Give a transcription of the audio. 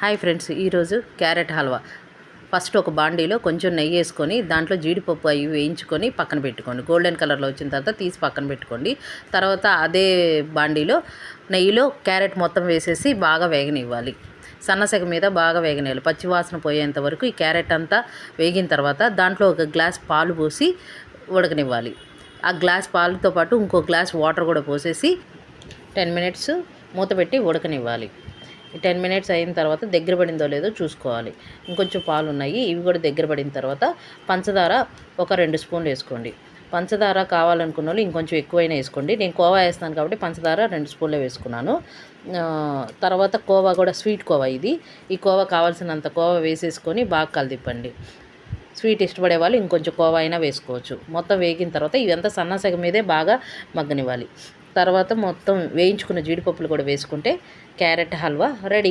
Hi friends, ఈరోజు carrot halwa. First ఒక బాండీలో కొంచెం నెయ్యి వేసుకొని దాంట్లో జీడిపప్పు అవి వేయించుకొని పక్కన పెట్టుకోండి. గోల్డెన్ కలర్లో వచ్చిన తర్వాత తీసి పక్కన పెట్టుకోండి. తర్వాత అదే బాండీలో నెయ్యిలో క్యారెట్ మొత్తం వేసేసి బాగా వేగనివ్వాలి. సన్నసెగ మీద బాగా వేగనివ్వాలి. పచ్చివాసన పోయేంత వరకు ఈ క్యారెట్ అంతా వేగిన తర్వాత దాంట్లో ఒక గ్లాస్ పాలు పోసి ఉడకనివ్వాలి. ఆ గ్లాస్ పాలతో పాటు ఇంకో గ్లాస్ వాటర్ కూడా పోసేసి 10 మినిట్స్ మూత పెట్టి ఉడకనివ్వాలి. 10 మినిట్స్ అయిన తర్వాత దగ్గర పడిందో లేదో చూసుకోవాలి. ఇంకొంచెం పాలు ఉన్నాయి, ఇవి కూడా దగ్గర పడిన తర్వాత పంచదార ఒక 2 స్పూన్లు వేసుకోండి. పంచదార కావాలనుకున్న వాళ్ళు ఇంకొంచెం ఎక్కువైనా వేసుకోండి. నేను కోవా వేస్తాను కాబట్టి పంచదార 2 స్పూన్లే వేసుకున్నాను. తర్వాత కోవా కూడా స్వీట్ కోవా ఇది. ఈ కోవా కావాల్సినంత కోవా వేసేసుకొని బాగా కలదిప్పండి. స్వీట్ ఇష్టపడే వాళ్ళు ఇంకొంచెం కోవా అయినా వేసుకోవచ్చు. మొత్తం వేగిన తర్వాత ఇదంతా సన్నసగ మీదే బాగా మగ్గనివ్వాలి. తర్వాత మొత్తం వేయించుకున్న జీడిపప్పులు కూడా వేసుకుంటే క్యారెట్ హల్వా రెడీ.